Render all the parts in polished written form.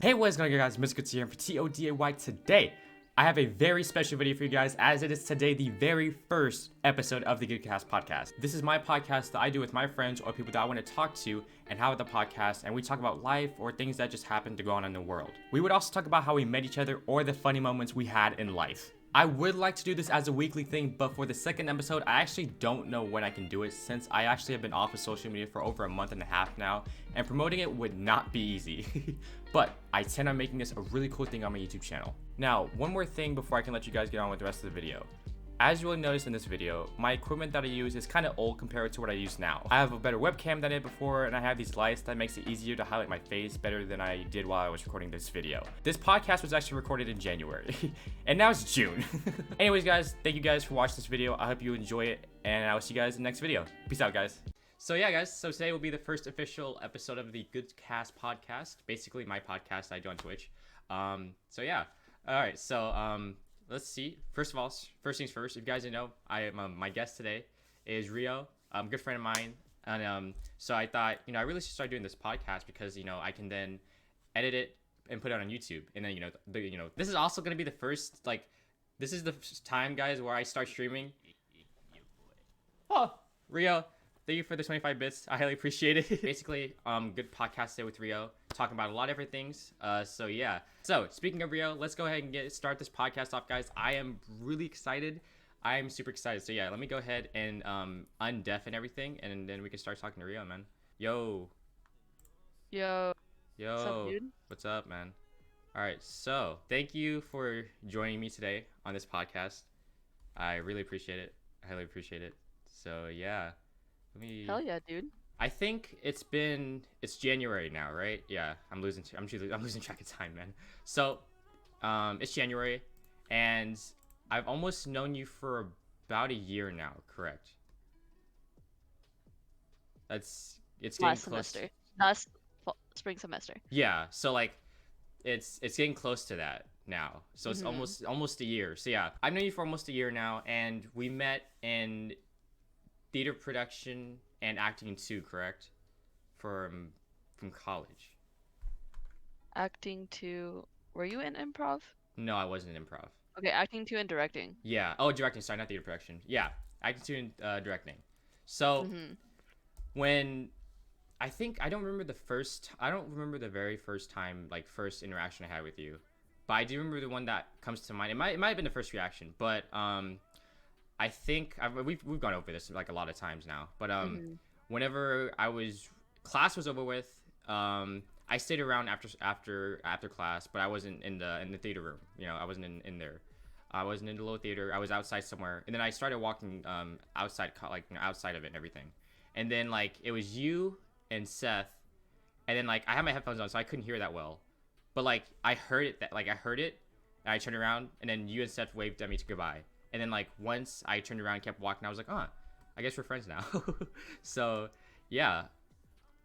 Hey, what is going on, guys? Mr.GoodSir here for TODAY. Today, I have a very special video for you guys, as it is today the very first episode of the GoodCast Podcast. This is my podcast that I do with my friends or people that I want to talk to and have the podcast, and we talk about life or things that just happen to go on in the world. We would also talk about how we met each other or the funny moments we had in life. I would like to do this as a weekly thing, but for the second episode, I actually don't know when I can do it, since I actually have been off of social media for over a month and a half now, and promoting it would not be easy. But I intend on making this a really cool thing on my YouTube channel. Now, one more thing before I can let you guys get on with the rest of the video. As you will notice in this video, my equipment that I use is kind of old compared to what I use now. I have a better webcam than I did before, and I have these lights that makes it easier to highlight my face better than I did while I was recording this video. This podcast was actually recorded in January, and now it's June. Anyways, guys, thank you guys for watching this video. I hope you enjoy it, and I will see you guys in the next video. Peace out, guys. So yeah, guys, so today will be the first official episode of the GoodCast Podcast, basically my podcast I do on Twitch. So yeah, all right, so let's see. First things first, if you guys didn't know, my guest today is Rio, a good friend of mine, and so I thought, I really should start doing this podcast because, I can then edit it and put it on YouTube, and then, this is also going to be the first, this is the time, guys, where I start streaming. Oh, Rio, thank you for the 25 bits. I highly appreciate it. Basically, good podcast day with Rio, talking about a lot of different things. So yeah. So speaking of Rio, let's go ahead and start this podcast off, guys. I am really excited. I am super excited. So yeah, let me go ahead and undeafen everything, and then we can start talking to Rio, man. Yo. What's up, dude? What's up, man? All right. So thank you for joining me today on this podcast. I really appreciate it. I highly appreciate it. So yeah. Hell yeah, dude. I think it's January now, right? Yeah, I'm losing track of time, man. So, it's January, and I've almost known you for about a year now, correct? It's getting Last close. semester. Last spring semester. Yeah, so it's getting close to that now. So it's almost a year. So yeah, I've known you for almost a year now, and we met in theater production and acting too, correct? From college. Acting to... Were you in improv? No, I wasn't in improv. Okay, acting to and directing. Yeah. Oh, directing. Sorry, not theater production. Yeah, acting to and directing. So when I don't remember the very first time, first interaction I had with you, but I do remember the one that comes to mind. It might have been the first reaction, but I think we've gone over this a lot of times now, but whenever class was over with, I stayed around after class, but I wasn't in the theater room. I wasn't in there. I wasn't in the little theater. I was outside somewhere, and then I started walking outside, outside of it and everything. And then it was you and Seth, and then I had my headphones on, so I couldn't hear that well, but I heard it and I turned around, and then you and Seth waved at me to goodbye. And then once I turned around and kept walking, I was like, oh, I guess we're friends now. So yeah,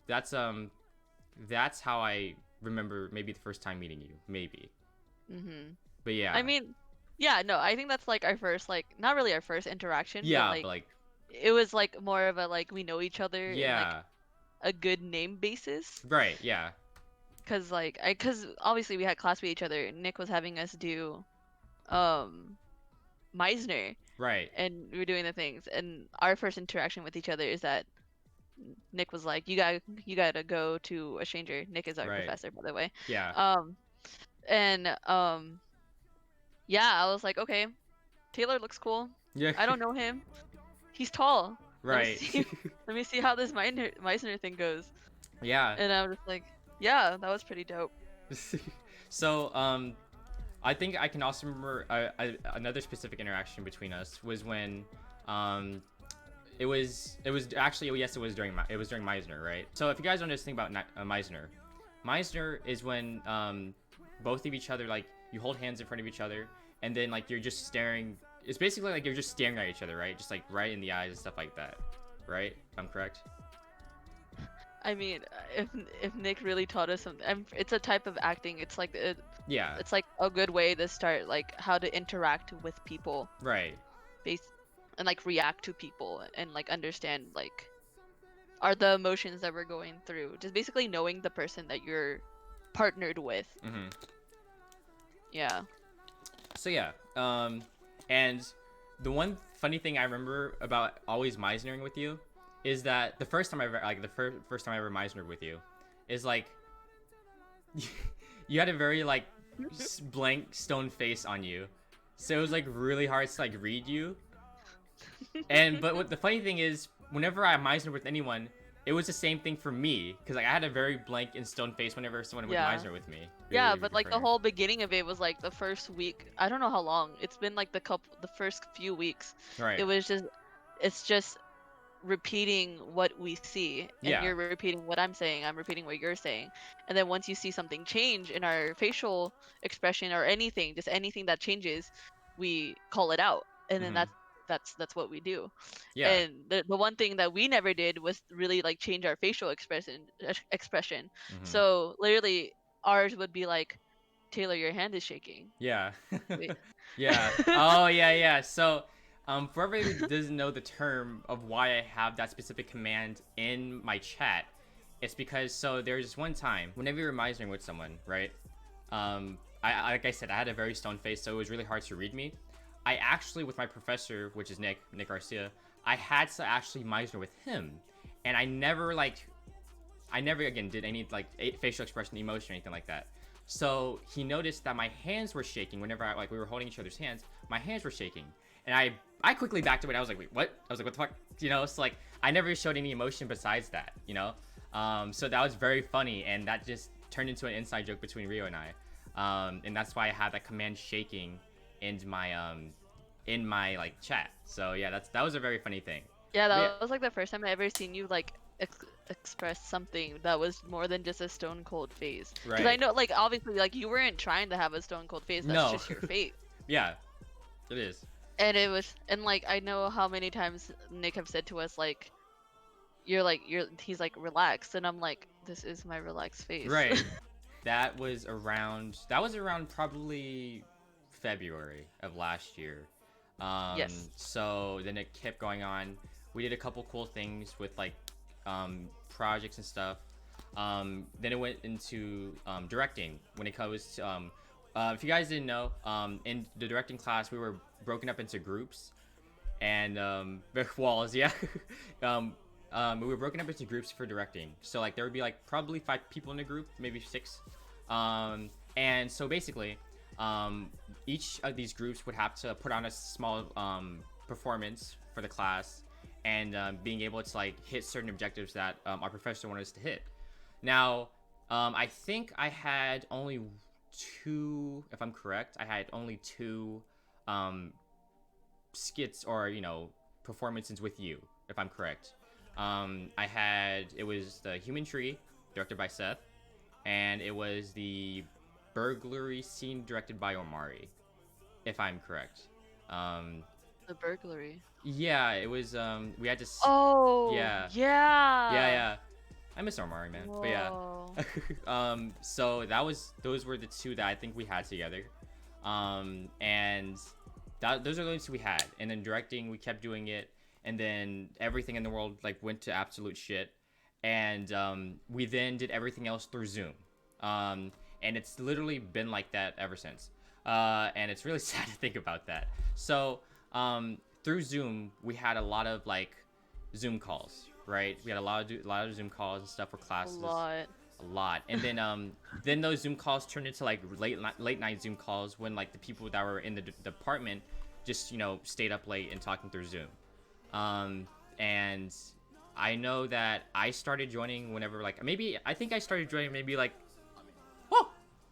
that's how I remember maybe the first time meeting you, maybe. But yeah. I mean, yeah, no, I think that's our first, not really our first interaction. Yeah, but it was more of a we know each other. Yeah. In, a good name basis. Right. Yeah. Cause obviously we had class with each other. Nick was having us do, Meisner, right, and we were doing the things, and our first interaction with each other is that Nick was like, you gotta go to a stranger. Nick is our professor, by the way. Yeah. Yeah, I was like, okay, Taylor looks cool. Yeah. I don't know him. He's tall. Right. Let me see how this Meisner thing goes. Yeah. And I was just like, yeah, that was pretty dope. So I think I can also remember another specific interaction between us was when it was actually, yes, it was during Meisner, right? So if you guys don't know this thing about Meisner is when both of each other, you hold hands in front of each other, and then you're just staring. It's basically you're just staring at each other, right? Just right in the eyes and stuff like that, right? If I'm correct. I mean, if Nick really taught us something, it's a type of acting. It's yeah. It's a good way to start how to interact with people. Right. And react to people and understand are the emotions that we're going through. Just basically knowing the person that you're partnered with. Mm-hmm. Yeah. So yeah, and the one funny thing I remember about always Meisnering with you is that the first time I ever first time I ever Meisnered with you is like you had a very like blank stone face on you, so it was like really hard to like read you. And but what the funny thing is, whenever I Meisner with anyone, it was the same thing for me because like I had a very blank and stone face whenever someone would Meisner with me. Yeah, but like the whole beginning of it was like the first week. I don't know how long. It's been like the first few weeks. Right. It was it's just repeating what we see, and you're repeating what I'm saying. I'm repeating what you're saying, and then once you see something change in our facial expression or anything, just anything that changes, we call it out, and then that's what we do. Yeah. And the one thing that we never did was really like change our facial expression. So literally ours would be like, Taylor, your hand is shaking. Yeah. Wait. Yeah. Oh yeah. So for everybody who doesn't know the term of why I have that specific command in my chat, it's because so there's this one time whenever you're Meisnering with someone, right? I like I said, I had a very stone face, so it was really hard to read me. I actually, with my professor, which is Nick Garcia, I had to actually Meisner with him, and I never again did any like facial expression, emotion, or anything like that. So he noticed that my hands were shaking whenever we were holding each other's hands. My hands were shaking, and I quickly backed away. I was like, wait, what? I was like, what the fuck? You know, it's like I never showed any emotion besides that, you know. So that was very funny, and that just turned into an inside joke between Rio and I, and that's why I had that command shaking in my like chat. So yeah, that was a very funny thing. Yeah, that was like the first time I ever seen you like express something that was more than just a stone cold face. Because I know, like, obviously, like, you weren't trying to have a stone cold face. That's just your face. Yeah, it is. And it was, and like, I know how many times Nick have said to us like, he's like, relaxed, and I'm like, this is my relaxed face. Right. that was around probably February of last year. Yes. So then it kept going on. We did a couple cool things with like projects and stuff. Then it went into directing. When it comes to if you guys didn't know, in the directing class we were broken up into groups, and walls, yeah. We were broken up into groups for directing. So like there would be like probably 5 people in a group, maybe 6. And so basically, each of these groups would have to put on a small performance for the class, and being able to like hit certain objectives that our professor wanted us to hit. Now, I think I had only 2, if I'm correct, I had only 2 skits or performances with you, if I'm correct. It was the Human Tree, directed by Seth, and it was the burglary scene directed by Omari, if I'm correct. The burglary. Yeah, it was. We had to. Oh. Yeah. Yeah. Yeah. I miss Omari, man. Whoa. But yeah. So those were the 2 that I think we had together. And those are the only 2 we had. And then directing, we kept doing it. And then everything in the world like went to absolute shit, and we then did everything else through Zoom, and it's literally been like that ever since, and it's really sad to think about that. So through Zoom we had a lot of like Zoom calls, right? We had a lot of Zoom calls and stuff for classes. A lot. And then those Zoom calls turned into like late night Zoom calls when like the people that were in the department just stayed up late and talking through Zoom. And I know that I started joining whenever like I think I started joining maybe like, oh,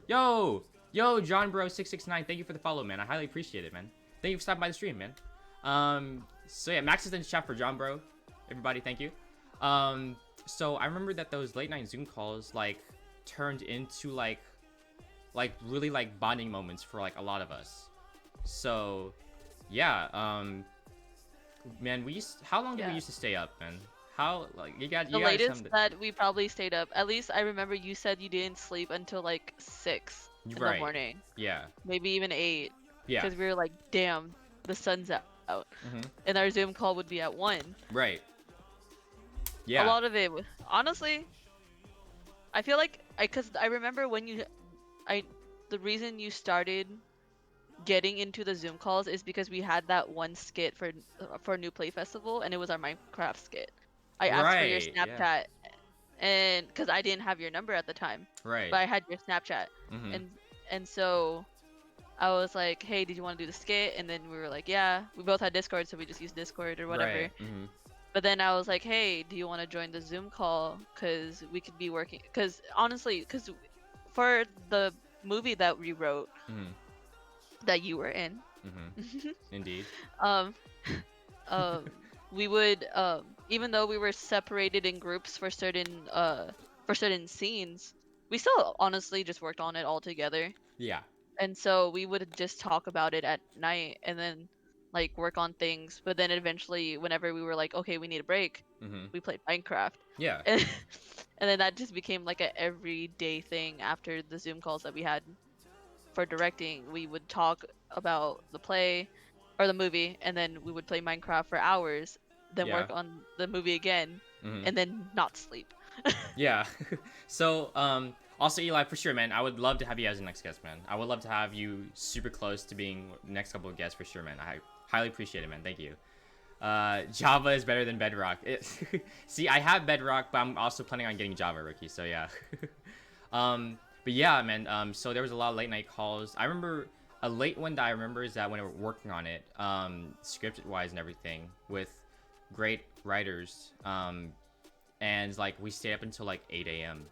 yo John Bro 669, thank you for the follow, man. I highly appreciate it, man. Thank you for stopping by the stream, man. So yeah, Max is in the chat for John Bro. Everybody, thank you. So I remember that those late night Zoom calls like turned into like really like bonding moments for like a lot of us. So yeah, man, how long did we used to stay up, man? How, like, you the latest that we probably stayed up, at least I remember you said you didn't sleep until like 6 in the morning. Yeah. Maybe even 8. Yeah. Because we were like, damn, the sun's out. And our Zoom call would be at 1. Right. Yeah. A lot of it, honestly, I feel like Because I remember when I, the reason you started getting into the Zoom calls is because we had that one skit for New Play Festival, and it was our Minecraft skit. I asked for your Right. Yeah. Snapchat, and because I didn't have your number at the time, Right. but I had your Snapchat, Mm-hmm. and so I was like, hey, did you want to do the skit? And then we were like, yeah. We both had Discord, so we just used Discord or whatever. Right. Mm-hmm. But then I was like, hey, do you want to join the Zoom call? Because we could be working. Because honestly, because for the movie that we wrote, Mm-hmm. that you were in, Mm-hmm. Indeed. um, um, we would, even though we were separated in groups for certain scenes, we still honestly just worked on it all together. Yeah. And so we would just talk about it at night and then like work on things. But then eventually, whenever we were like, okay, we need a break, Mm-hmm. we played Minecraft. Yeah. And, and then that just became like a everyday thing after the Zoom calls that we had for directing. We would talk about the play or the movie, and then we would play Minecraft for hours, then Yeah. work on the movie again, Mm-hmm. and then not sleep. Yeah. So, also Eli, for sure, man. I would love to have you as the next guest, man. I would love to have you super close to being next couple of guests for sure, man. I highly appreciate it, man. Thank you. Java is better than Bedrock. See, I have Bedrock, but I'm also planning on getting Java Rookie. So yeah. But yeah, man. So there was a lot of late night calls. I remember a late one that I remember is that when we were working on it, scripted wise and everything, with great writers, and like we stayed up until like 8 a.m.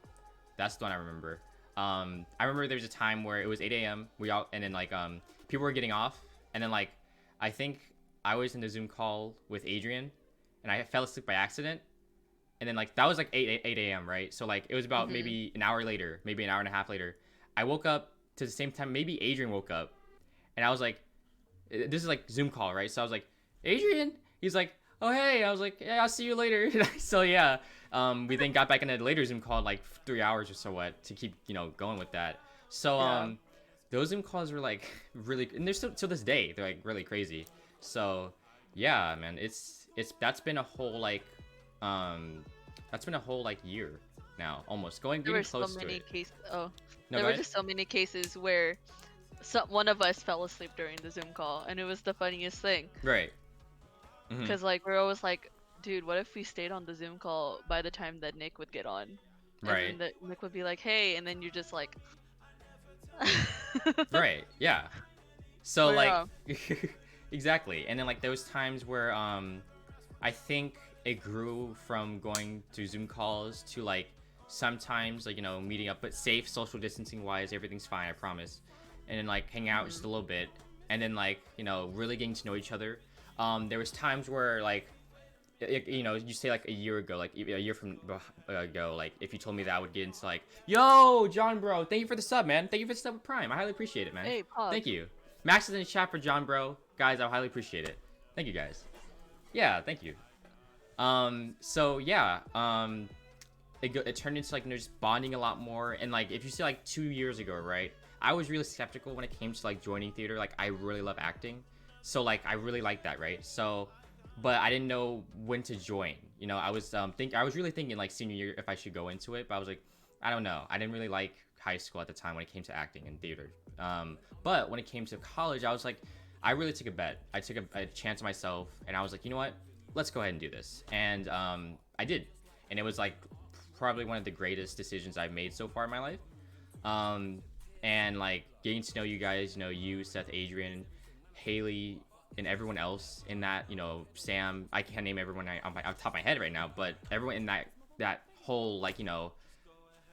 That's the one I remember. I remember there was a time where it was 8 a.m. We all and then like people were getting off, and then like I think I was in the Zoom call with Adrian, and I fell asleep by accident, and then like that was like 8 a.m. right? So like it was about Hmm. maybe an hour later, maybe an hour and a half later. I woke up to the same time. Maybe Adrian woke up, and I was like, this is like Zoom call, right? So I was like, Adrian. He's like, oh hey. I was like, yeah, I'll see you later. So yeah, we then got back in a later Zoom call in like 3 hours or so what to keep going with that. So Yeah. those Zoom calls were like really, and they're still to this day they're like really crazy. So yeah, man, it's that's been a whole like year now, almost There were getting so close to many it. cases. Oh, No, there go were ahead. just so many cases where one of us fell asleep during the Zoom call, and it was the funniest thing. Right. Mm-hmm. Cause like we're always like, dude, what if we stayed on the Zoom call by the time that Nick would get on, and Right. then Nick would be like, hey, and then you're just like, Right. Yeah. So but like exactly. And then like there was times where I think it grew from going to Zoom calls to like sometimes like meeting up, but safe social distancing wise, everything's fine, I promise. And then like hang out just a little bit, and then like really getting to know each other. There was times where like you say like a year ago, like a year from ago, like if you told me that, I would get into like, yo, John bro, thank you for the sub, man. Thank you for the sub with Prime. I highly appreciate it, man. hey, Pog. Thank you. Max is in the chat for John bro. Guys, I highly appreciate it. Thank you guys. Yeah, thank you. So yeah, it turned into like just bonding a lot more. And like if you see like 2 years ago, right, I was really skeptical when it came to like joining theater. Like I really love acting, so like I really like that, right? So but I didn't know when to join. I was I was really thinking like senior year if I should go into it, but I was like, I don't know. I didn't really like high school at the time when it came to acting and theater. But when it came to college, I was like, I really took a bet. I took a chance on myself, and I was like, you know what? Let's go ahead and do this. And I did, and it was like probably one of the greatest decisions I've made so far in my life. And like getting to know you guys, you, Seth, Adrian, Haley, and everyone else in that, Sam. I can't name everyone on top of my head right now, but everyone in that whole like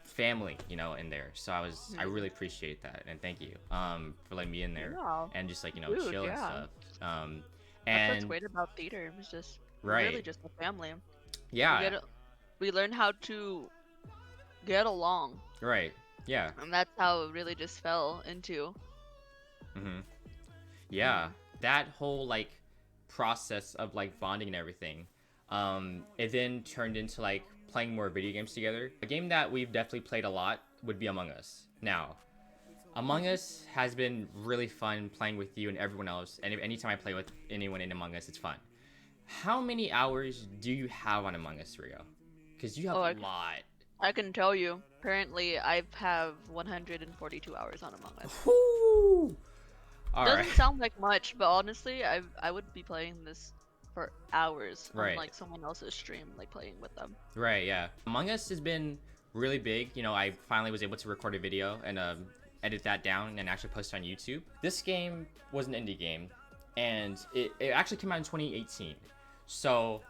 family, in there. So I really appreciate that, and thank you for letting me in there Yeah. and just like Dude, chill and yeah. stuff. That's what's And great about theater. It was just really right, just a family. yeah, We learn how to get along, right, yeah, and that's how it really just fell into. yeah. That whole like process of like bonding and everything, it then turned into like playing more video games together. A game that we've definitely played a lot would be Among Us. Now, Among Us has been really fun playing with you and everyone else, and anytime I play with anyone in Among Us, it's fun. How many hours do you have on Among Us, Rio? Because you have Oh, a lot. I can tell you, currently I have 142 hours on Among Us. Whoo! All right. Doesn't sound like much, but honestly, I would be playing this for hours on Right. like someone else's stream, like playing with them. Right, yeah. Among Us has been really big. You know, I finally was able to record a video and edit that down and actually post it on YouTube. This game was an indie game, and it actually came out in 2018. So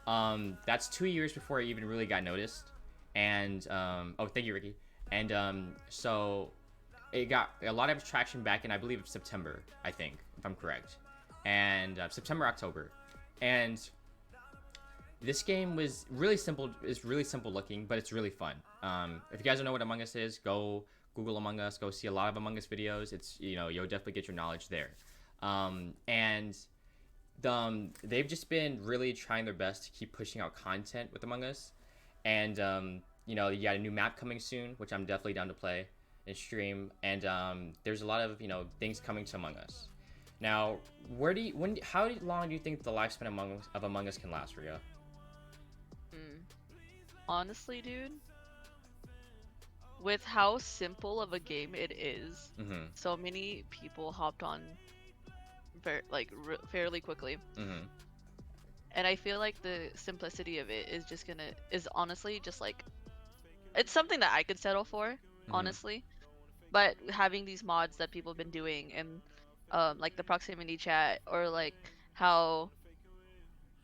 that's 2 years before it even really got noticed. And oh, thank you, Ricky. And so it got a lot of traction back in, I believe, September, I think, if I'm correct. And September, October. And this game was really simple. It's really simple looking, but it's really fun. If you guys don't know what Among Us is, go Google Among Us. Go see a lot of Among Us videos. It's, you know, you'll definitely get your knowledge there. And they've just been really trying their best to keep pushing out content with Among Us. And you know, you got a new map coming soon, which I'm definitely down to play and stream. And there's a lot of, you know, things coming to Among Us. Now, how long do you think the lifespan of Among Us can last, Ria? Honestly, dude, with how simple of a game it is, so many people hopped on fairly quickly. And I feel like the simplicity of it is honestly just like, it's something that I could settle for, honestly. But having these mods that people have been doing, and like the proximity chat, or like how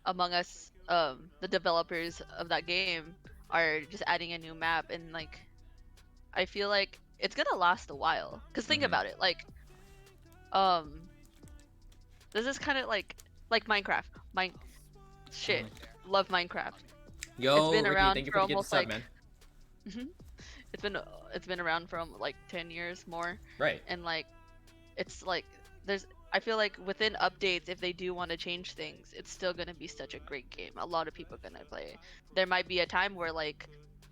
Among Us, the developers of that game are just adding a new map, and like I feel like it's gonna last a while. Cause think about it, like this is kind of like Minecraft. Love Minecraft. Yo, it's been Ricky, around thank you for for the almost sub, like man. it's been around for like 10 years more. Right. And like it's like I feel like within updates, if they do want to change things, it's still gonna be such a great game. A lot of people are gonna play it. There might be a time where like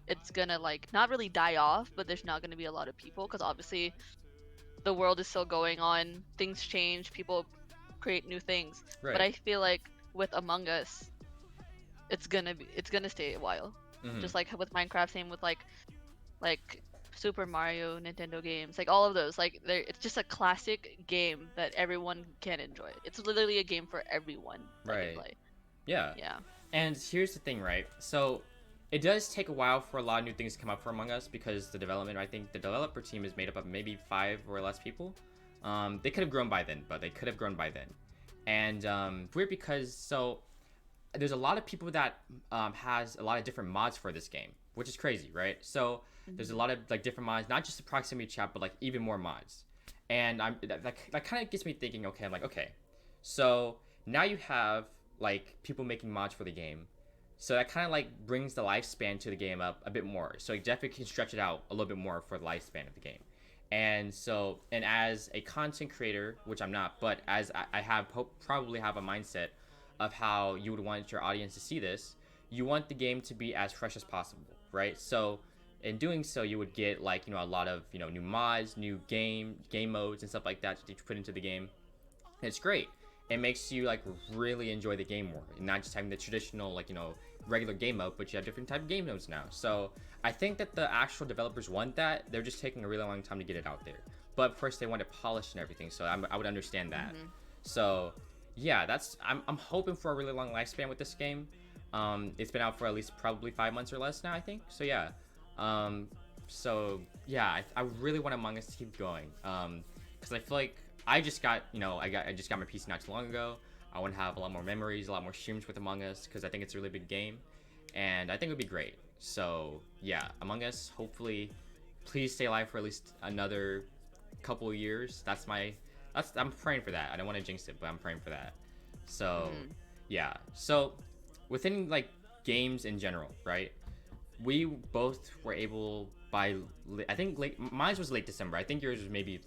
it's gonna like not really die off, but there's not gonna be a lot of people, because obviously the world is still going on, things change, people create new things. Right. But I feel like with Among Us, it's gonna stay a while. Just like with Minecraft, same with like Super Mario, Nintendo games, like all of those, like it's just a classic game that everyone can enjoy. It's literally a game for everyone that can play. Yeah. And here's the thing, right? So it does take a while for a lot of new things to come up for Among Us, because I think the developer team is made up of maybe 5 or less people. They could have grown by then, and weird because there's a lot of people that has a lot of different mods for this game, which is crazy, right? So there's a lot of like different mods, not just the proximity chat, but like even more mods. And that kind of gets me thinking, okay, I'm like, okay, so now you have like people making mods for the game. So that kind of like brings the lifespan to the game up a bit more. So you definitely can stretch it out a little bit more for the lifespan of the game. And as a content creator, which I'm not, but as I probably have a mindset of how you would want your audience to see this, you want the game to be as fresh as possible, right? So in doing so, you would get like, you know, a lot of, you know, new mods, new game modes and stuff like that to put into the game. And it's great. It makes you like really enjoy the game more, and not just having the traditional, like, you know, regular game mode, but you have different type of game modes now. So I think that the actual developers want that. They're just taking a really long time to get it out there. But of course they want it polished and everything, so I would understand that. So yeah, I'm hoping for a really long lifespan with this game. It's been out for at least probably 5 months or less now, I think. So yeah. I really want Among Us to keep going. Because I feel like I just got my PC not too long ago. I want to have a lot more memories, a lot more streams with Among Us, because I think it's a really big game, and I think it would be great. So yeah, Among Us, hopefully, please stay alive for at least another couple of years. I'm praying for that. I don't want to jinx it, but I'm praying for that. So yeah. So within like games in general, right? We both were able by, I think mine was late December. I think yours was maybe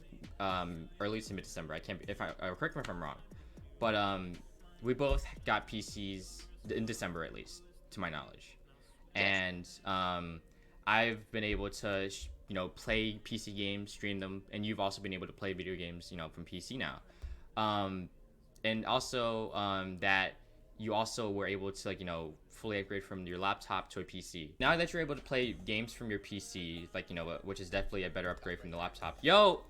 early to mid December. I can't be, correct me if I'm wrong, but we both got PCs in December, at least to my knowledge. Yes. And I've been able to play PC games, stream them, and you've also been able to play video games from PC now. And also that you also were able to like fully upgrade from your laptop to a PC. Now that you're able to play games from your PC, like which is definitely a better upgrade from the laptop. Yo,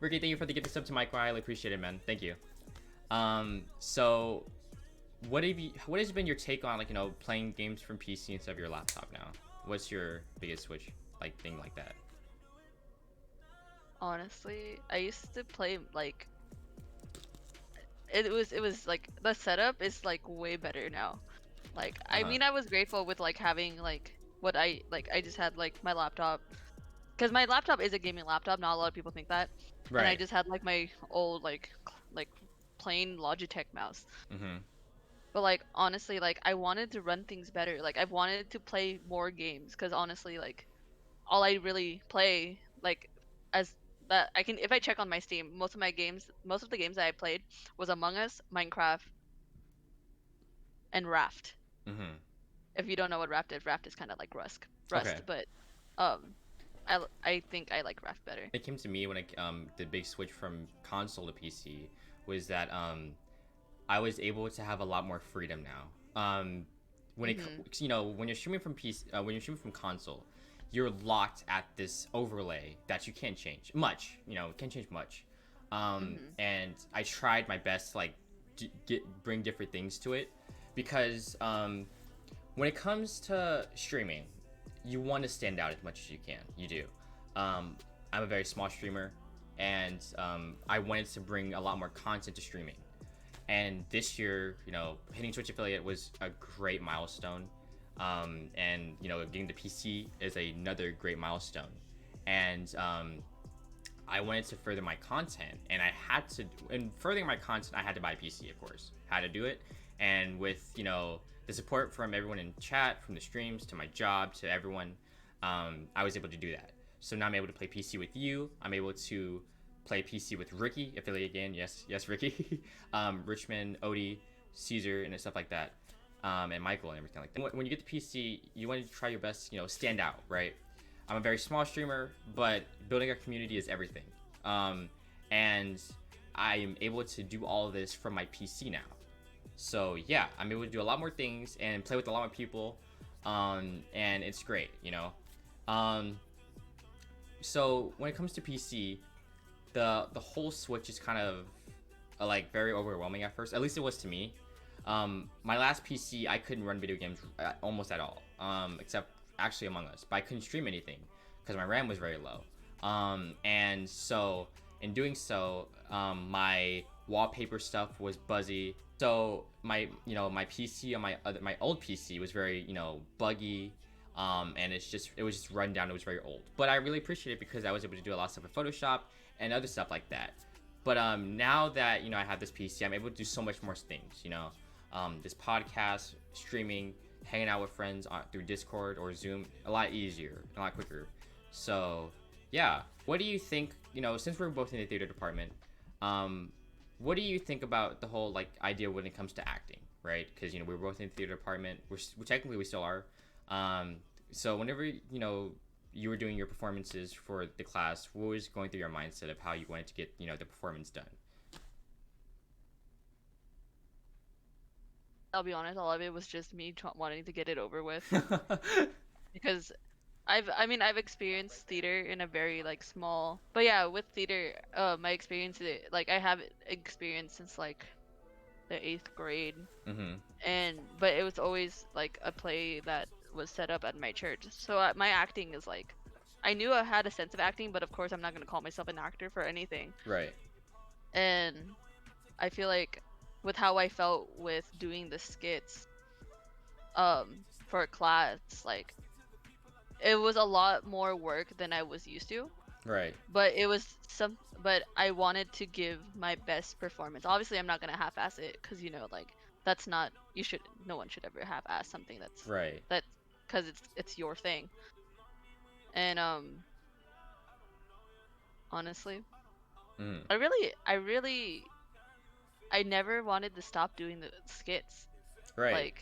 Ricky, thank you for the gift sub to Mike. I really appreciate it, man. Thank you. So what has been your take on like playing games from PC instead of your laptop now? What's your biggest switch like thing like that? Honestly, I used to play like it was like the setup is like way better now. Like I mean, I was grateful with like having like what I just had like my laptop, because my laptop is a gaming laptop. Not a lot of people think that. Right. And I just had like my old like plain Logitech mouse. But like honestly, like I wanted to run things better. Like I wanted to play more games, because honestly, like all I really play like as that I can, if I check on my Steam, most of the games that I played was Among Us, Minecraft, and Raft. If you don't know what Raft is kind of like Rust. Okay. But I think I like Raft better. It came to me when the big switch from console to PC was that I was able to have a lot more freedom now. When it when you're streaming from PC, when you're streaming from console, you're locked at this overlay that you can't change much. Can't change much. And I tried my best to like bring different things to it, because when it comes to streaming, you want to stand out as much as you can. You do. I'm a very small streamer, and I wanted to bring a lot more content to streaming. And this year, hitting Twitch affiliate was a great milestone. And getting the PC is another great milestone. And I wanted to further my content, and in furthering my content, I had to buy a PC, of course. Had to do it. And with the support from everyone in chat, from the streams to my job to everyone, I was able to do that. So now I'm able to play PC with you. I'm able to play PC with Ricky, affiliate again. Yes, Ricky. Richmond, Odie, Caesar, and stuff like that. And Michael and everything like that. When you get the PC, you want to try your best, stand out, right? I'm a very small streamer, but building a community is everything. And I am able to do all of this from my PC now. So yeah, I'm able to do a lot more things and play with a lot more people, and it's great, So when it comes to PC, the whole switch is kind of like very overwhelming at first. At least it was to me. My last PC, I couldn't run video games almost at all, except actually Among Us. But I couldn't stream anything because my RAM was very low. And so in doing so, my wallpaper stuff was buzzy. So my PC on my old PC was very buggy, and it was just run down. It was very old. But I really appreciate it because I was able to do a lot of stuff with Photoshop and other stuff like that. But now that I have this PC, I'm able to do so much more things. This podcast, streaming, hanging out with friends through Discord or Zoom, a lot easier, a lot quicker. So yeah, what do you think? Since we're both in the theater department, what do you think about the whole idea when it comes to acting, right? Because we're both in the theater department. Technically we still are. So whenever you were doing your performances for the class, what was going through your mindset of how you wanted to get the performance done? I'll be honest, a lot of it was just me wanting to get it over with. Because I've experienced theater in a very small, but yeah, with theater, my experience, I have experience since the 8th grade. But it was always a play that was set up at my church. So my acting is I knew I had a sense of acting, but of course I'm not gonna call myself an actor for anything. Right. And I feel with how I felt with doing the skits, for class, it was a lot more work than I was used to. Right. But but I wanted to give my best performance. Obviously, I'm not gonna half-ass it, because that's not, no one should ever half-ass something that's right. Because it's your thing. And honestly, I never wanted to stop doing the skits. Right.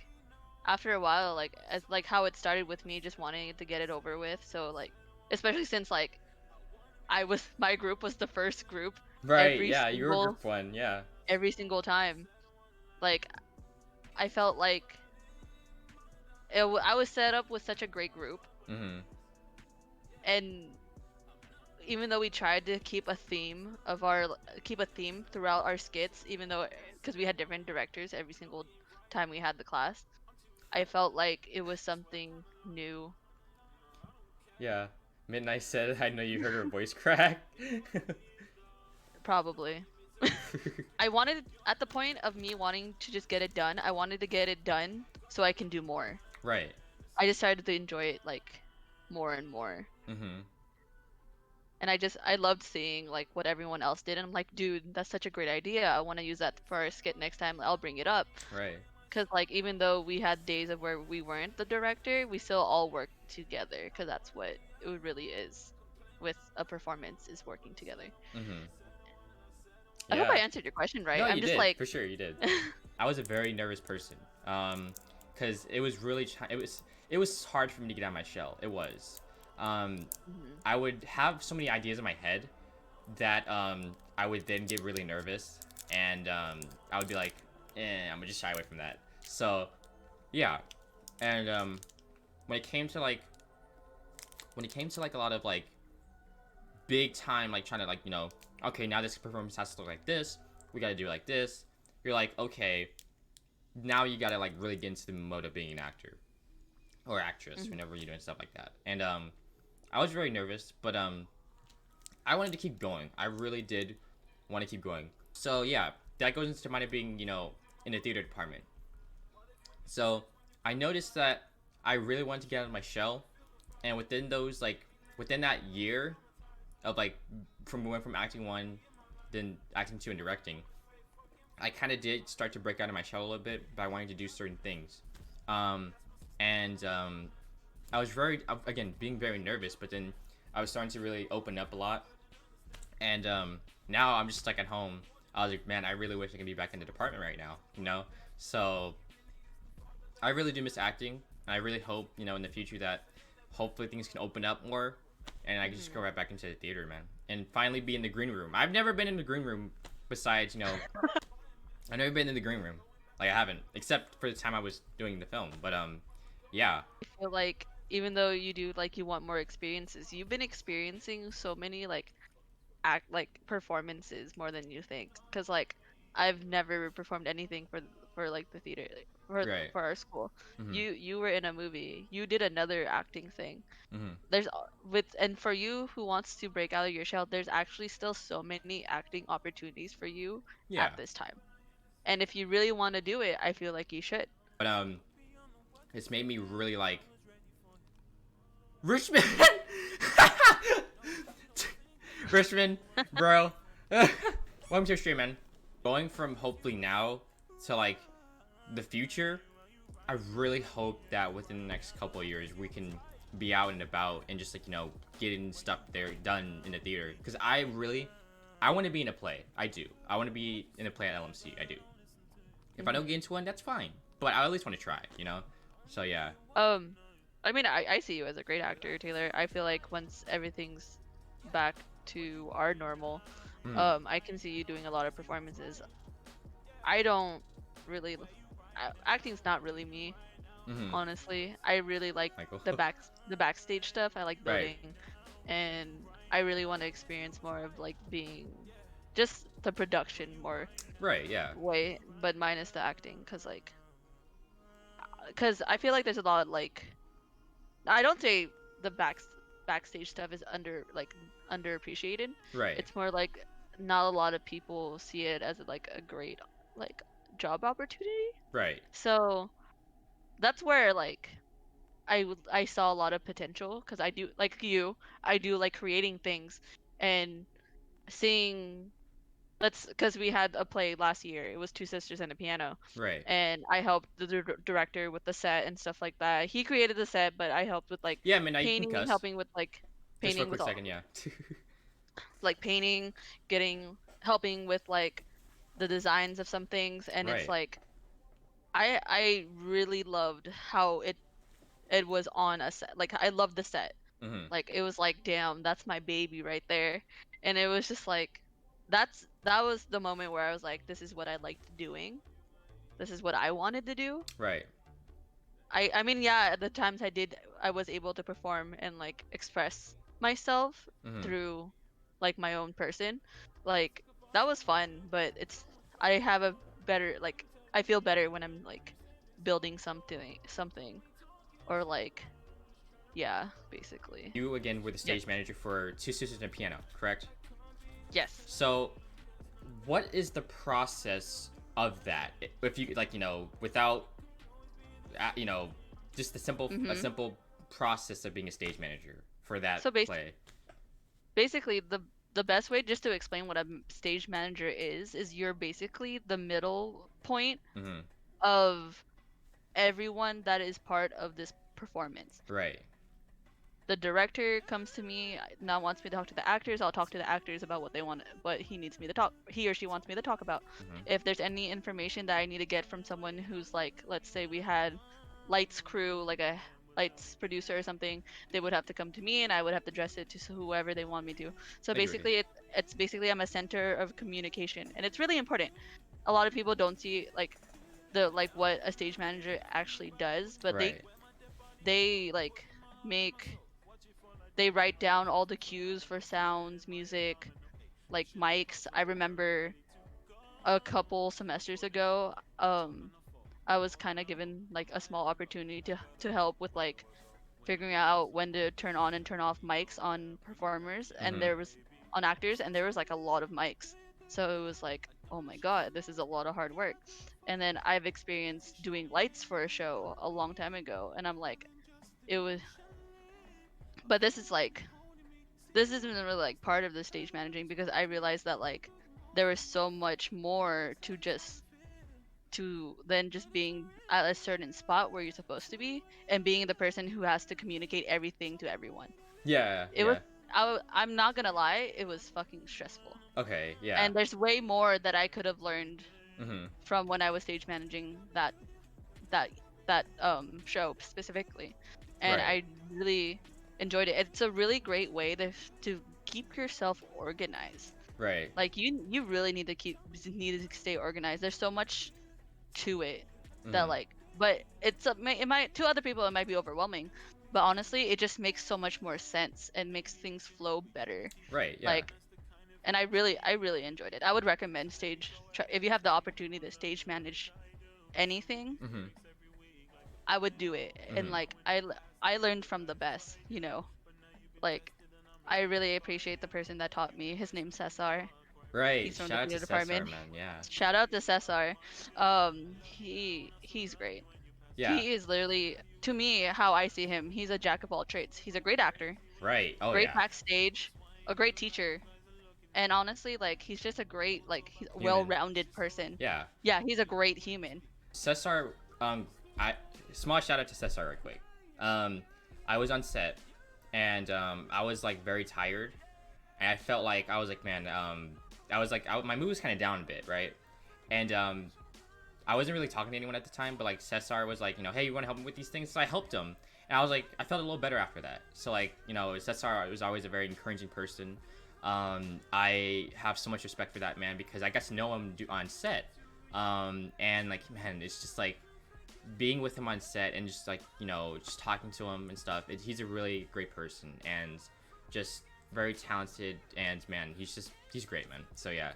After a while, as how it started with me just wanting to get it over with. So especially since my group was the first group. Right. Yeah, you were group one. Yeah. Every single time, I felt like I was set up with such a great group, and even though we tried to keep a theme throughout our skits, even though because we had different directors every single time we had the class, I felt like it was something new. Yeah. Midnight said, I know you heard her voice crack. Probably. I wanted, at the point of me wanting to just get it done, I wanted to get it done so I can do more. Right. I decided to enjoy it like more and more. And I loved seeing like what everyone else did, and I'm like, dude, that's such a great idea. I want to use that for our skit next time. I'll bring it up. Right. Because like even though we had days of where we weren't the director, we still all worked together, because that's what it really is with a performance, is working together. I hope I answered your question right. No, I'm you just did. like, For sure, you did. I was a very nervous person, because it was really it was hard for me to get out of my shell. It was. I would have so many ideas in my head that I would then get really nervous, and I would be like, I'm gonna just shy away from that. So, yeah, and when it came to like a lot of like big time, like trying to like, okay, now this performance has to look like this, we gotta do it like this, you're like, okay, now you gotta like really get into the mode of being an actor or actress whenever you're doing stuff like that. And I was very nervous, but I wanted to keep going. I really did want to keep going. So yeah, that goes into mine being, in the theater department. So I noticed that I really wanted to get out of my shell, and within that year of like went from acting 1, then acting 2, and directing, I kind of did start to break out of my shell a little bit by wanting to do certain things. I was again, being very nervous, but then I was starting to really open up a lot. And now I'm just stuck at home. I was like, man, I really wish I could be back in the department right now, So I really do miss acting. And I really hope, in the future that hopefully things can open up more, and I can just go right back into the theater, man. And finally be in the green room. I've never been in the green room besides, I've never been in the green room. Like, I haven't, except for the time I was doing the film. But, yeah. I feel like even though you want more experiences, you've been experiencing so many like performances more than you think. Because like I've never performed anything for like the theater, for our school. You were in a movie. You did another acting thing. There's and for you who wants to break out of your shell, there's actually still so many acting opportunities for you at this time. And if you really want to do it, I feel like you should. But it's made me really like Richmond. Richmond, bro. Welcome to your stream, man. Going from hopefully now to like the future, I really hope that within the next couple of years we can be out and about and just like, getting stuff there done in the theater. Because I want to be in a play. I do. I want to be in a play at LMC. I do. If I don't get into one, that's fine. But I at least want to try, So yeah. I mean, I see you as a great actor, Taylor. I feel like once everything's back to our normal, I can see you doing a lot of performances. I don't really, acting's not really me, honestly. I really like the backstage stuff. I like building, and I really want to experience more of like being just the production more. Right. Yeah. Way, but minus the acting, because I feel like there's a lot like, I don't say the backstage stuff is underappreciated. Right. It's more like not a lot of people see it as like a great like job opportunity. Right. So that's where like I saw a lot of potential, because I do like creating things and seeing. Because we had a play last year. It was Two Sisters and a Piano. Right. And I helped the director with the set and stuff like that. He created the set, but I helped with like painting, helping with like painting with second, yeah. like painting, helping with like the designs of some things, and it's like I really loved how it was on a set. Like I loved the set. Like it was like, damn, that's my baby right there. And it was just like that was the moment where I was like, this is what I liked doing. this is what I wanted to do. Right. I mean, yeah, at the times I was able to perform and like express myself through like my own person. Like that was fun, but I have a better like I feel better when I'm like building something or like yeah, basically. You again were the Yep. stage manager for Two Sisters and a Piano, correct? Yes. So, what is the process of that? If you like, without, just a simple process of being a stage manager for that So play. basically the best way just to explain what a stage manager is you're basically the middle point of everyone that is part of this performance. Right. The director comes to me now, wants me to talk to the actors. I'll talk to the actors about what he or she wants me to talk about. If there's any information that I need to get from someone who's like, let's say we had lights crew, like a lights producer or something, they would have to come to me and I would have to address it to whoever they want me to. So basically it's basically I'm a center of communication, and it's really important. A lot of people don't see like what a stage manager actually does, but Right. they like make they write down all the cues for sounds, music, like mics. I remember a couple semesters ago, I was kind of given like a small opportunity to help with like figuring out when to turn on and turn off mics on performers, and there was on actors, and there was like a lot of mics. So it was like, oh my god, this is a lot of hard work. And then I've experienced doing lights for a show a long time ago, and I'm like, it was, but this isn't really like part of the stage managing, because I realized that like there was so much more to than just being at a certain spot where you're supposed to be and being the person who has to communicate everything to everyone. Yeah. It was I'm not gonna lie, it was fucking stressful. Okay. Yeah. And there's way more that I could have learned from when I was stage managing that show specifically, and Right. I really enjoyed it. It's a really great way to keep yourself organized. Right. Like you really need to stay organized. There's so much to it that like, but it might to other people it might be overwhelming, but honestly it just makes so much more sense and makes things flow better. Right. Yeah. Like, and I really enjoyed it. I would recommend if you have the opportunity to stage manage anything, I would do it. And like I learned from the best, like I really appreciate the person that taught me. His name's Cesar. Right. He's from Shout the out to theater Cesar, department. man. Yeah. Shout out to Cesar. He's great. Yeah. He is literally, to me, how I see him, he's a jack of all trades. He's a great actor, Right. Oh great yeah. backstage, a great teacher, and honestly, like he's just a great, like he's a Human. well-rounded person. Yeah. Yeah, he's a great human. Cesar, I small shout out to Cesar real quick. I was on set, and I was like very tired, and I felt like I was like, man, I was like, my mood was kind of down a bit, right? And I wasn't really talking to anyone at the time, but like Cesar was like, hey, you want to help me with these things? So I helped him, and I was like, I felt a little better after that. So like, Cesar was always a very encouraging person. I have so much respect for that man because I got to know him on set, and like, man, it's just like being with him on set and just like just talking to him and stuff. He's a really great person and just very talented, and man, he's great, man. So yeah.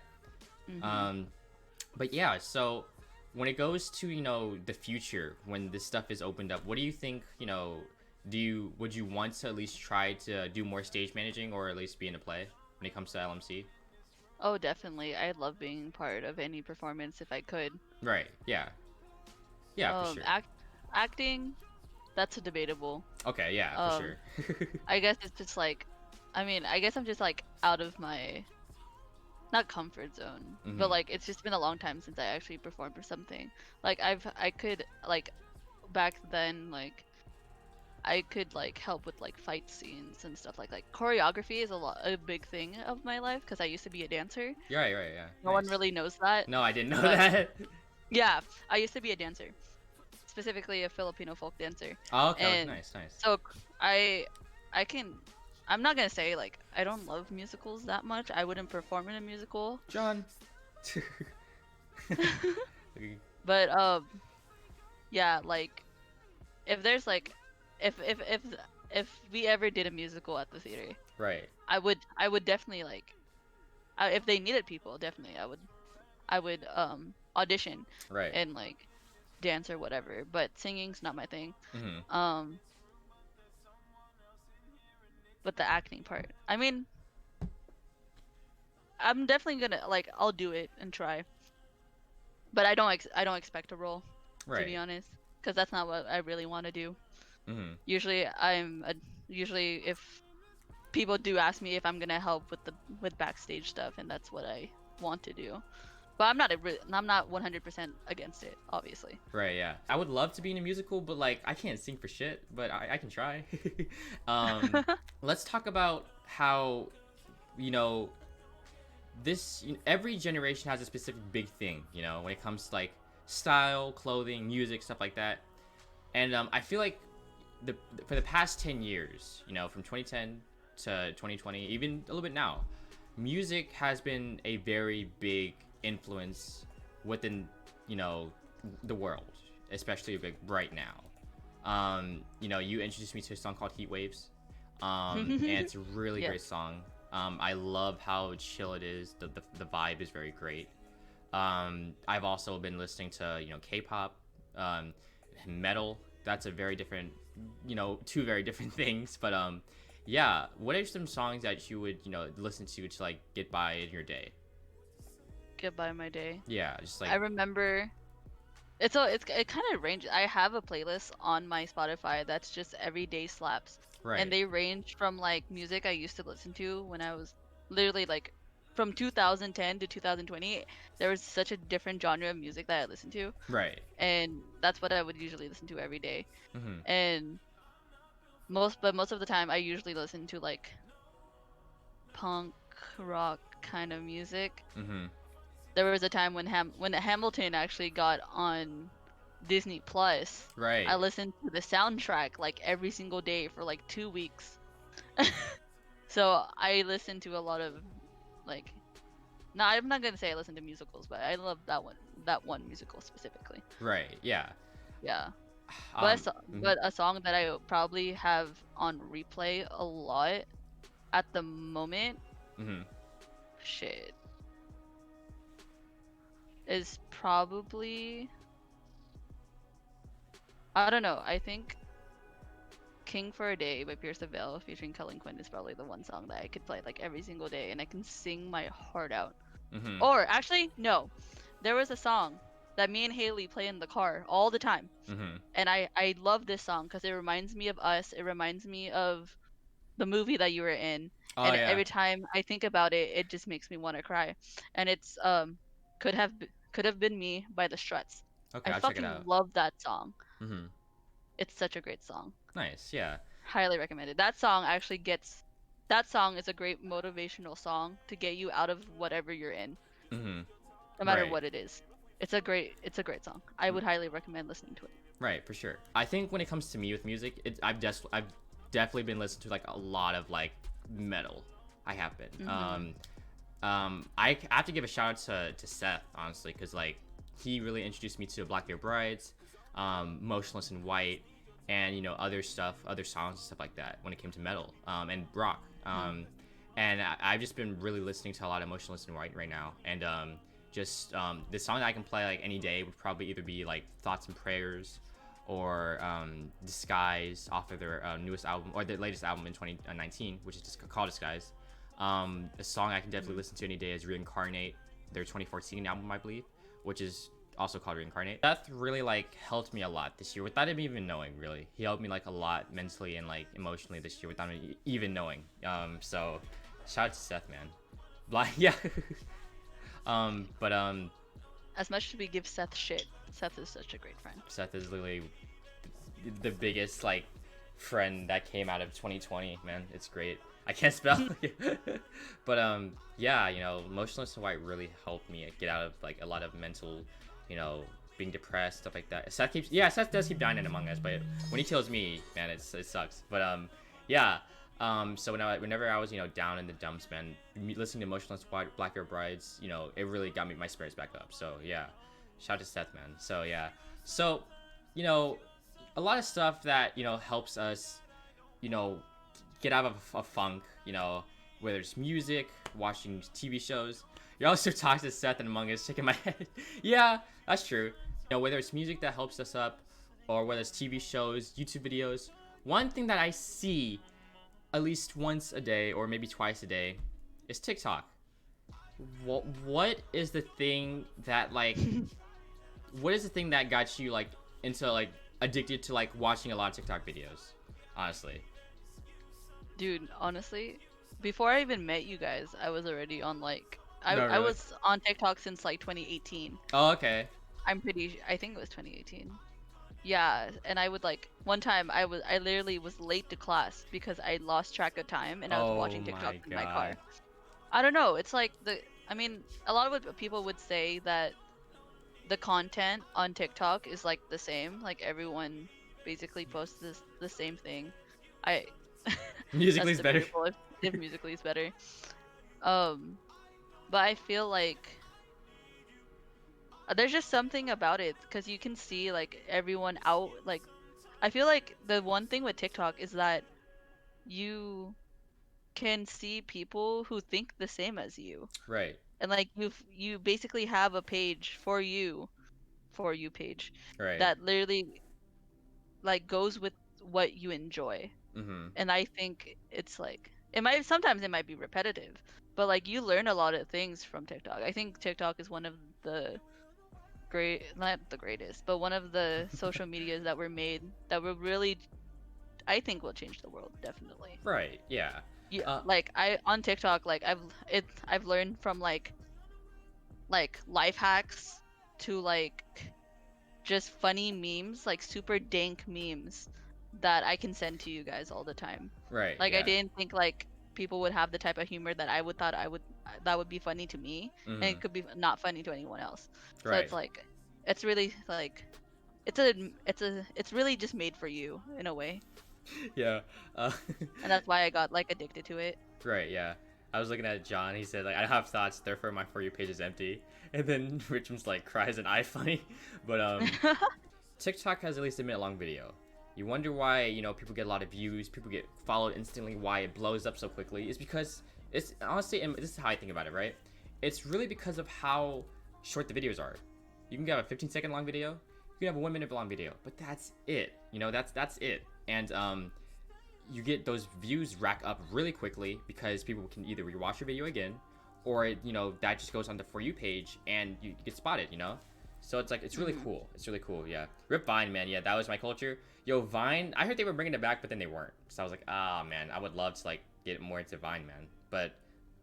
But yeah, so when it goes to the future, when this stuff is opened up, what do you think? Would you want to at least try to do more stage managing or at least be in a play when it comes to LMC? Oh, definitely. I love being part of any performance if I could. Right. Yeah. Yeah, for sure. Acting, that's a debatable. Okay. Yeah, for sure. I guess it's just like, I guess I'm just like out of my, not comfort zone, but like it's just been a long time since I actually performed for something. Like I could like back then like I could like help with like fight scenes and stuff like choreography is a big thing of my life because I used to be a dancer. Right, yeah. No one really knows that. No, I didn't know that. Yeah, I used to be a dancer, specifically a Filipino folk dancer. Oh, okay, and nice. So I'm not gonna say like I don't love musicals that much. I wouldn't perform in a musical. John. But yeah, like if there's like if we ever did a musical at the theater, Right. I would definitely like if they needed people, definitely I would audition Right. and like dance or whatever. But singing's not my thing. Mm-hmm. Um, but the acting part, I mean, I'm definitely gonna like I'll do it and try. But I don't expect a role, to be Right. honest, because that's not what I really want to do. Mm-hmm. Usually usually if people do ask me if I'm gonna help with backstage stuff, and that's what I want to do. But I'm not 100% against it, obviously. Right, yeah. I would love to be in a musical, but like I can't sing for shit, but I can try. um, let's talk about how, you know, every generation has a specific big thing, when it comes to like style, clothing, music, stuff like that. And I feel like for the past 10 years, from 2010 to 2020, even a little bit now, music has been a very big influence within, the world, especially like right now. You introduced me to a song called Heat Waves, and it's a really Yeah. great song. I love how chill it is. The vibe is very great. I've also been listening to K-pop, metal. That's a very different, two very different things. But yeah. What are some songs that you would listen to like get by in your day? Get by my day. Yeah, just like I remember it kind of ranges. I have a playlist on my Spotify that's just everyday slaps. And right, they range from like music I used to listen to when I was literally like from 2010 to 2020. There was such a different genre of music that I listened to, right. and that's what I would usually listen to every day. Mm-hmm. And most of the time I usually listen to like punk rock kind of music. Mm-hmm. There was a time when Hamilton actually got on Disney Plus. I Right. listened to the soundtrack like every single day for like 2 weeks. So I listen to a lot of like no, I'm not gonna say I listen to musicals, but I love that one musical specifically. Right. Yeah. Yeah. Um. Mhm. But a song that I probably have on replay a lot at the moment, Mhm. shit, is probably I don't know. I think King for a Day by Pierce the Veil featuring Cullen Quinn is probably the one song that I could play like every single day and I can sing my heart out. Mhm. Or actually, no. There was a song that me and Haley play in the car all the time. Mhm. And I love this song because it reminds me of us. It reminds me of the movie that you were in. Oh And yeah. every time I think about it, it just makes me want to cry. And it's could have been me by the Struts. Okay, I I'll check it fucking out. love that song. Mhm. It's such a great song. Nice. Yeah. Highly recommended. That song actually gets that song is a great motivational song to get you out of whatever you're in, Mhm. no matter Right. what it is. It's a great song. I would highly recommend listening to it. Right. For sure. I think when it comes to me with music, I've definitely been listening to like a lot of like metal. I have been. Mhm. I have to give a shout out to Seth, honestly, because like he really introduced me to Black Veil Brides, Motionless in White, and other stuff, other songs and stuff like that when it came to metal, and rock. Mhm. And I've just been really listening to a lot of Motionless in White right now, and just the song that I can play like any day would probably either be like Thoughts and Prayers, or Disguise off of their newest album, or their latest album in 2019, which is just called Disguise. A song I can definitely Mhm. listen to any day is Reincarnate, their 2014 album, I believe, which is also called Reincarnate. Seth really like helped me a lot this year without him even knowing. Really, he helped me like a lot mentally and like emotionally this year without me even knowing. So shout out to Seth, man. Like, yeah. But As much as we give Seth shit, Seth is such a great friend. Seth is literally the biggest like friend that came out of 2020, man. It's great. I can't spell. But yeah, Motionless in White really helped me get out of like a lot of mental, being depressed, stuff like that. Seth does keep dying in Among Us, but when he kills me, man, it sucks. But yeah. So whenever I was down in the dumps, man, listening to Motionless White, Black Hair Brides, it really got me my spirits back up. So yeah. Shout out to Seth, man. So yeah. So, you know, a lot of stuff that helps us, you know, get out of a funk. Whether it's music, watching TV shows. You're also talking to Seth and Among Us, shaking my head. Yeah, that's true. Whether it's music that helps us up, or whether it's TV shows, YouTube videos. One thing that I see at least once a day, or maybe twice a day, is TikTok. What is the thing that what is the thing that got you into addicted to watching a lot of TikTok videos? Honestly. Dude, honestly, before I even met you guys, I was already on No, I really. was on TikTok since 2018. Oh, okay. I think it was 2018. Yeah, and I would one time I literally was late to class because I lost track of time and I was Oh watching TikTok my in my car. god. I don't know, it's I mean, a lot of what people would say that the content on TikTok is the same, everyone basically posts the same thing. I Musically That's is better. debatable if musically is better. Um, but I feel there's just something about it because you can see everyone out. I feel like the one thing with TikTok is that you can see people who think the same as you, Right. and you basically have a page for you page Right. that literally goes with what you enjoy. Mm-hmm. And I think it's sometimes it might be repetitive, but you learn a lot of things from TikTok. I think TikTok is one of the not the greatest, but one of the social medias that were made that will really, I think, will change the world, definitely. Right. Yeah. Yeah, Uh. I on TikTok, I've learned from life hacks to just funny memes, super dank memes that I can send to you guys all the time. Right. I Yeah. didn't think people would have the type of humor that I would that would be funny to me, and Mm-hmm. it could be not funny to anyone else. So Right. it's it's really it's really just made for you in a way, Yeah. Uh. and that's why I got addicted to it. Right. Yeah. I was looking at John. He said I don't have thoughts, therefore my For You page is empty. And then Richmond's cries and I funny, but TikTok has at least a minute long video. You wonder why, people get a lot of views, people get followed instantly, why it blows up so quickly. It's because it's honestly, and this is how I think about it, right? It's really because of how short the videos are. You can have a 15-second long video, you can have a 1 minute long video, but that's it. That's it. And you get those views rack up really quickly because people can either rewatch your video again, or that just goes on the For You page and you get spotted. So it's really cool. It's really cool. Yeah. Rip Vine, man. Yeah, that was my culture. Yo, Vine. I heard they were bringing it back, but then they weren't. So I was like, ah, man, I would love to get more into Vine, man. But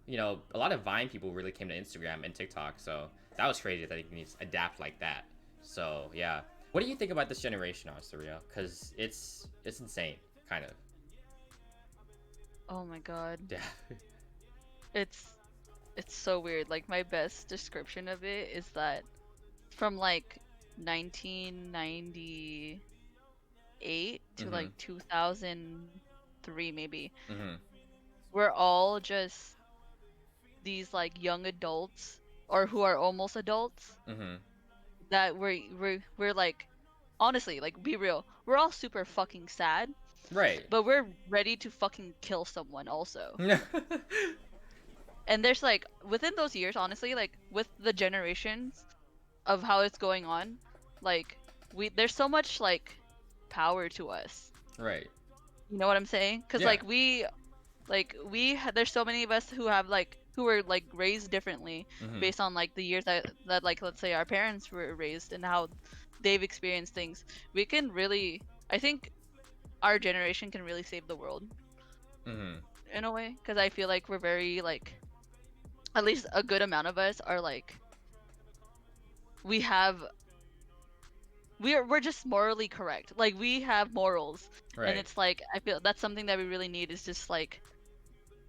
a lot of Vine people really came to Instagram and TikTok. So that was crazy that you can just adapt like that. So yeah. What do you think about this generation, honestly, Rio? Because it's insane, kind of. Oh my god, Yeah. it's it's so weird. My best description of it is that from 1998 to Mm-hmm. 2003 maybe, Mm-hmm. we're all just these young adults or who are almost adults Mm-hmm. that we're honestly, be real, we're all super fucking sad, Right. but we're ready to fucking kill someone also. Yeah. And there's within those years, honestly, with the generations of how it's going on, we there's so much power to us. Right. You know what I'm saying? Because Yeah. there's so many of us who have who were raised differently Mm-hmm. based on the years that let's say our parents were raised and how they've experienced things. We can really, I think our generation can really save the world Mm-hmm. in a way, because I feel we're very at least a good amount of us are we have we're just morally correct. We have morals. Right. And it's I feel that's something that we really need, is just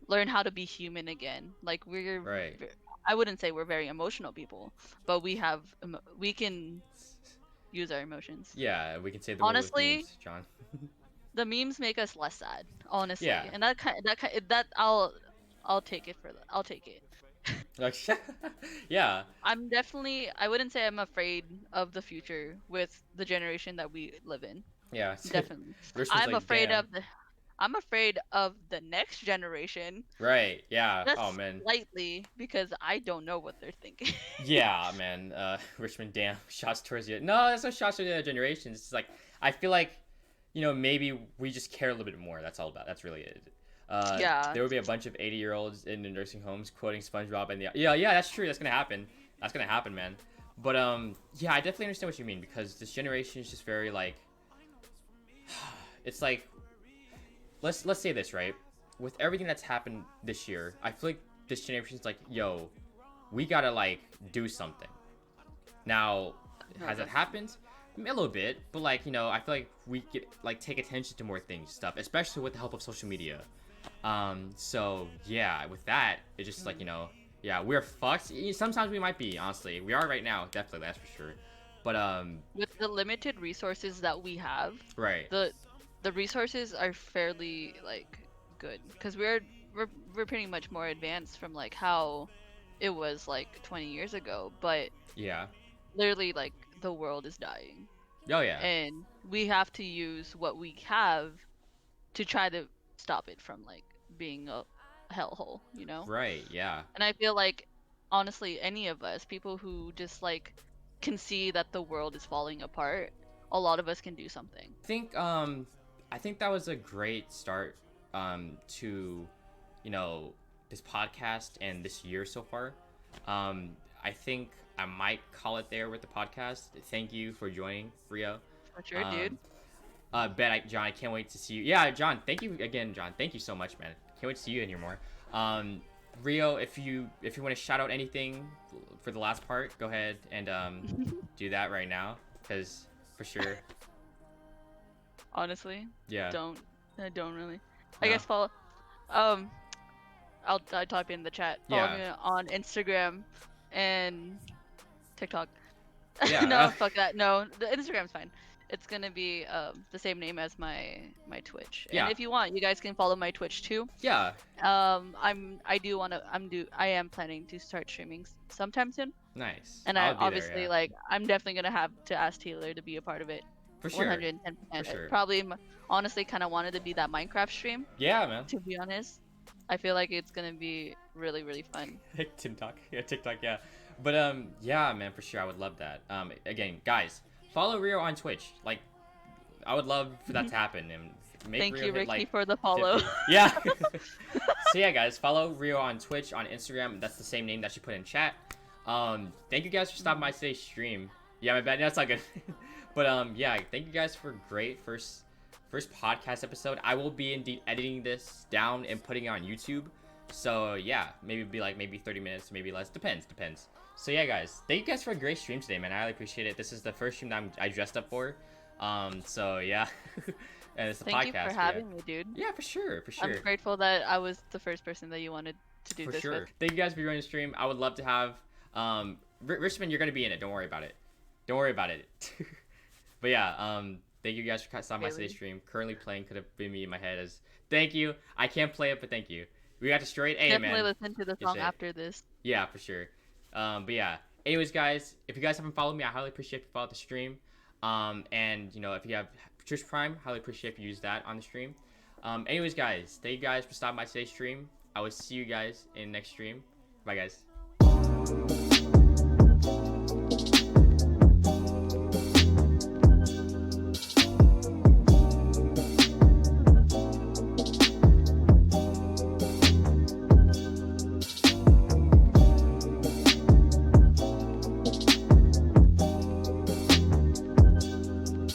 learn how to be human again. We're Right. I wouldn't say we're very emotional people, but we can use our emotions. Yeah, we can save the world with Honestly, memes, John. the memes make us less sad, honestly. Yeah. And that I'll take it for that. I'll take it. Like, yeah, I wouldn't say I'm afraid of the future with the generation that we live in. yeah. Definitely. Richmond's I'm like, afraid damn. of the I'm afraid of the next generation, Right. Yeah. Oh just man. slightly because I don't know what they're thinking. Yeah, man. Richmond, damn. Shots towards you. No, that's no shots to the other generations. It's like I feel like, maybe we just care a little bit more. That's all about. That's really it. Yeah. There will be a bunch of 80-year-olds in the nursing homes quoting SpongeBob and the yeah, that's true. That's gonna happen. That's gonna happen, man. But yeah, I definitely understand what you mean because this generation is just very like, it's like let's say this right. With everything that's happened this year, I feel like this generation's like, yo, we gotta like do something. Now, has it happened? A little bit, but like I feel like we get like take attention to more things, stuff, especially with the help of social media. So yeah, with that, it's just like yeah, we're fucked. Sometimes we might be, honestly, we are right now, definitely, that's for sure. But With the limited resources that we have, right, the resources are fairly like good because we're pretty much more advanced from like how it was like 20 years ago, but yeah, literally like the world is dying oh yeah, and we have to use what we have to try to stop it from like being a hellhole, you know? right, yeah. And I feel like honestly any of us, people who just like can see that the world is falling apart, a lot of us can do something. I think that was a great start to this podcast and this year so far. I think I might call it there with the podcast. Thank you for joining, Rio. For sure, dude. John, I can't wait to see you. Yeah, John, thank you again, John. Thank you so much, man. Can't wait to see you in here more. Rio, if you want to shout out anything for the last part, go ahead and do that right now, because for sure. Honestly, Yeah. I don't really. I No? guess follow. I'll type in the chat. Follow Yeah. me on Instagram and TikTok. Yeah. No, fuck that. No, the Instagram's fine. It's gonna be the same name as my Twitch. And Yeah. if you want, you guys can follow my Twitch too. Yeah. I am planning to start streaming sometime soon. Nice. And I'll be there, obviously yeah. like I'm definitely gonna have to ask Taylor to be a part of it. For sure. 110%. For sure. Probably honestly kind of wanted to be that Minecraft stream. Yeah, man. To be honest, I feel like it's gonna be really really fun. TikTok. Yeah, TikTok, yeah. But yeah, man, for sure I would love that. Again, guys, follow Rio on Twitch. Like I would love for that to happen and make Thank Rio you, hit, Ricky, like, for the follow. 50. Yeah. So yeah, guys, follow Rio on Twitch, on Instagram. That's the same name that she put in chat. Thank you guys for stopping by today's stream. Yeah, my bad. That's not good. But yeah, thank you guys for great first podcast episode. I will be indeed editing this down and putting it on YouTube. So yeah, maybe be like maybe 30 minutes, maybe less. Depends. So yeah, guys, thank you guys for a great stream today, man. I really appreciate it. This is the first stream that I dressed up for. So yeah. And it's the podcast. Thank you for having me, dude. Yeah, for sure. I'm grateful that I was the first person that you wanted to do for this sure. with. Thank you guys for joining the stream. I would love to have Richmond, you're gonna be in it. Don't worry about it. But yeah, thank you guys for stopping by today's stream. Currently playing could have been me in my head as thank you. I can't play it, but thank you. We got destroyed. Hey, Definitely man. listen to the song after this. Yeah, for sure. But yeah. Anyways, guys, if you guys haven't followed me, I highly appreciate if you follow the stream. And if you have Twitch Prime, highly appreciate if you use that on the stream. Anyways, guys, thank you guys for stopping by today's stream. I will see you guys in the next stream. Bye, guys.